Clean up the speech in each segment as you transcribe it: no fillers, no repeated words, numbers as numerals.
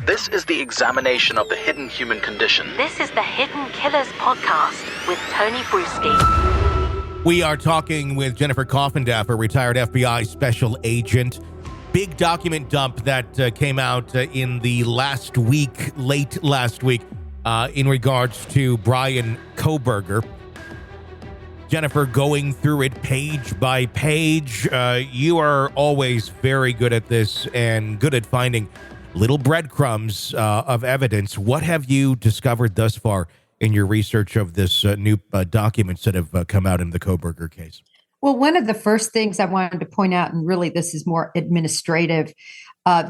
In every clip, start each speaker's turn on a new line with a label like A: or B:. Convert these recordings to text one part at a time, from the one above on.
A: This is the examination of the hidden human condition.
B: This is the Hidden Killers podcast with Tony Brueski.
C: We are talking with Jennifer Coffindaffer, retired FBI special agent. Big document dump that came out in the late last week, in regards to Bryan Kohberger. Jennifer, going through it page by page. You are always very good at this and good at finding little breadcrumbs of evidence. What have you discovered thus far in your research of this new documents that have come out in the Kohberger case?
D: Well, one of the first things I wanted to point out, and really this is more administrative,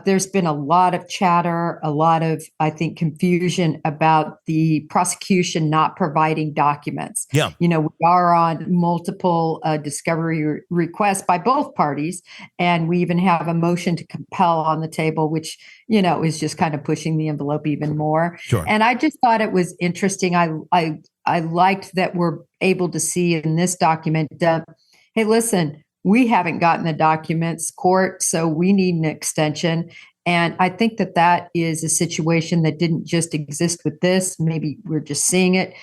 D: there's been a lot of chatter, a lot of, I think, confusion about the prosecution not providing documents.
C: Yeah.
D: We are on multiple discovery requests by both parties, and we even have a motion to compel on the table, which, is just kind of pushing the envelope even more.
C: Sure.
D: And I just thought it was interesting. I liked that we're able to see in this document, hey, listen, we haven't gotten the documents, court, so we need an extension. And I think that is a situation that didn't just exist with this. Maybe we're just seeing it.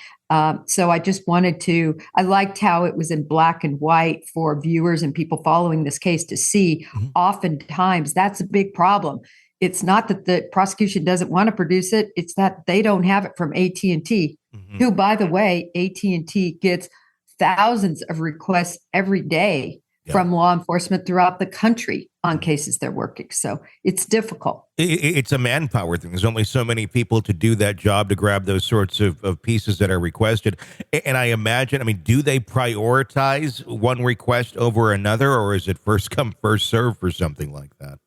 D: So I liked how it was in black and white for viewers and people following this case to see. Mm-hmm. Oftentimes, that's a big problem. It's not that the prosecution doesn't want to produce it. It's that they don't have it from AT&T, mm-hmm. who, by the way, AT&T gets thousands of requests every day from law enforcement throughout the country on cases they're working. So it's difficult.
C: It's a manpower thing. There's only so many people to do that job, to grab those sorts of pieces that are requested. And I imagine, do they prioritize one request over another, or is it first come, first serve for something like that?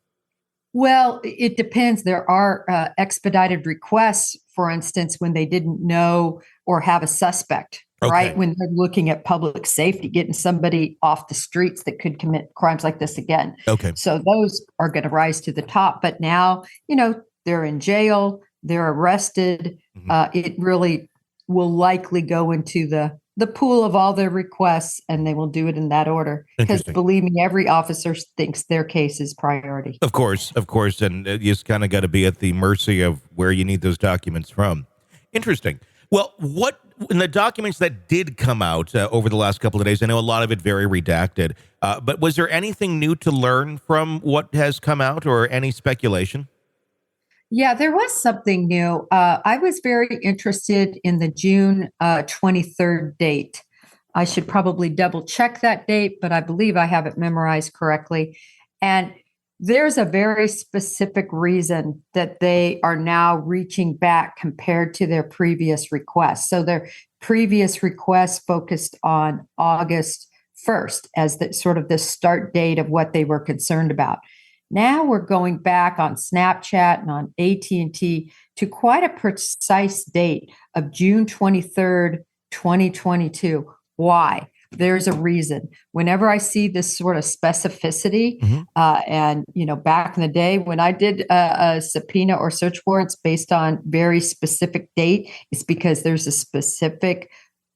D: Well, it depends. There are expedited requests, for instance, when they didn't know or have a suspect. Okay. Right? When they're looking at public safety, getting somebody off the streets that could commit crimes like this again.
C: Okay.
D: So those are going to rise to the top. But now, they're in jail, they're arrested. Mm-hmm. It really will likely go into the pool of all their requests, and they will do it in that order. Because believe me, every officer thinks their case is priority.
C: Of course. And you just kind of got to be at the mercy of where you need those documents from. Interesting. Well, what in the documents that did come out over the last couple of days, I know a lot of it very redacted, but was there anything new to learn from what has come out, or any speculation?
D: Yeah, there was something new. I was very interested in the June 23rd date. I should probably double check that date, but I believe I have it memorized correctly. And there's a very specific reason that they are now reaching back compared to their previous requests. So their previous requests focused on August 1st as the sort of the start date of what they were concerned about. Now we're going back on Snapchat and on AT&T to quite a precise date of June 23rd, 2022. Why? There's a reason. Whenever I see this sort of specificity, mm-hmm. And back in the day when I did a subpoena or search warrants based on very specific date, it's because there's a specific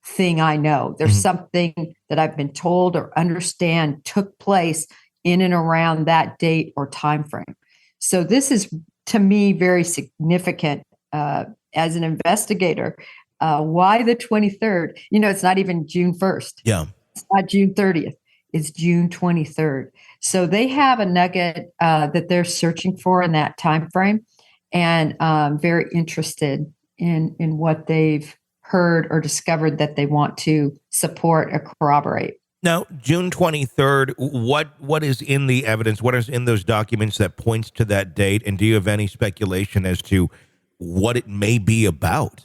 D: thing I know. There's mm-hmm. something that I've been told or understand took place in and around that date or time frame. So this is, to me, very significant as an investigator. Why the 23rd? It's not even June 1st.
C: Yeah.
D: It's not June 30th. It's June 23rd. So they have a nugget that they're searching for in that time frame, and very interested in what they've heard or discovered that they want to support or corroborate.
C: Now, June 23rd, what is in the evidence? What is in those documents that points to that date? And do you have any speculation as to what it may be about?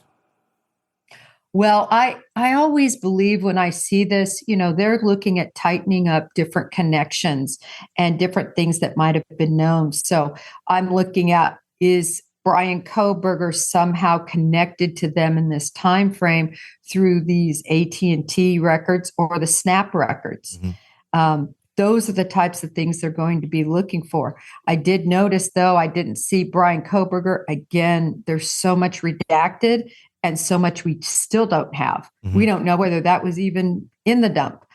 D: Well, I always believe when I see this, they're looking at tightening up different connections and different things that might have been known. So I'm looking at, is Bryan Kohberger somehow connected to them in this time frame through these AT&T records or the Snap records? Mm-hmm. Those are the types of things they're going to be looking for. I did notice, though, I didn't see Bryan Kohberger. Again, there's so much redacted and so much we still don't have. Mm-hmm. We don't know whether that was even in the dump.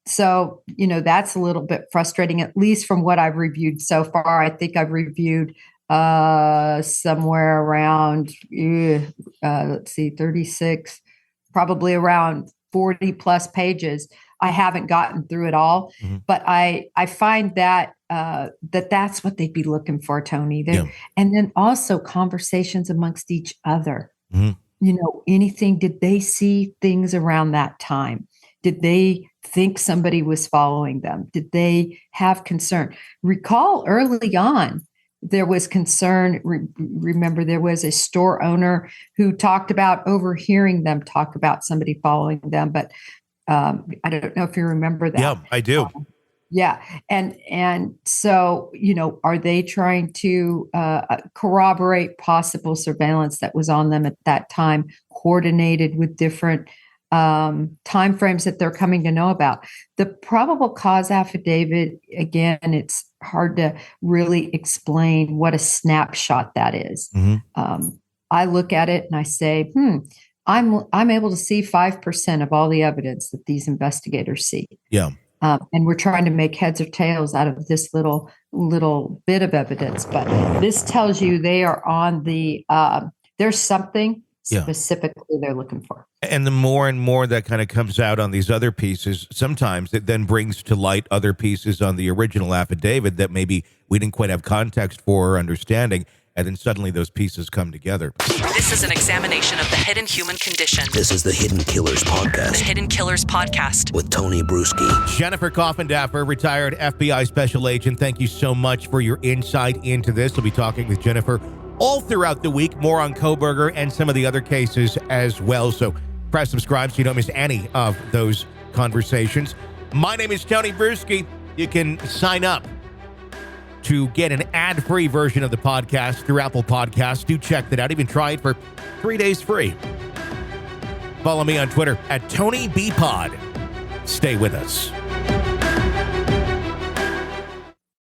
D: So, that's a little bit frustrating, at least from what I've reviewed so far. I think I've reviewed somewhere around, let's see, 36, probably around 40 plus pages. I haven't gotten through it all, but I find that that's what they'd be looking for, Tony. And then also conversations amongst each other. Anything, did they see things around that time? Did they think somebody was following them? Did they have concern? Recall early on, there was concern. Remember, there was a store owner who talked about overhearing them talk about somebody following them, but I don't know if you remember that.
C: Yeah, I do.
D: Yeah. And so, are they trying to corroborate possible surveillance that was on them at that time, coordinated with different timeframes that they're coming to know about? The probable cause affidavit, again, it's hard to really explain what a snapshot that is. I look at it and I say, I'm able to see 5% of all the evidence that these investigators see.
C: Yeah.
D: And we're trying to make heads or tails out of this little bit of evidence. But this tells you they are on the, there's something specifically they're looking for.
C: And the more and more that kind of comes out on these other pieces, sometimes it then brings to light other pieces on the original affidavit that maybe we didn't quite have context for or understanding. And then suddenly those pieces come together.
E: This is an examination of the hidden human condition.
F: This is the Hidden Killers Podcast.
E: The Hidden Killers Podcast.
F: With Tony Brueski.
C: Jennifer Coffindaffer, retired FBI special agent, thank you so much for your insight into this. We'll be talking with Jennifer all throughout the week, more on Kohberger and some of the other cases as well. So press subscribe so you don't miss any of those conversations. My name is Tony Brueski. You can sign up to get an ad-free version of the podcast through Apple Podcasts. Do check that out. Even try it for 3 days free. Follow me on Twitter at TonyBPod. Stay with us.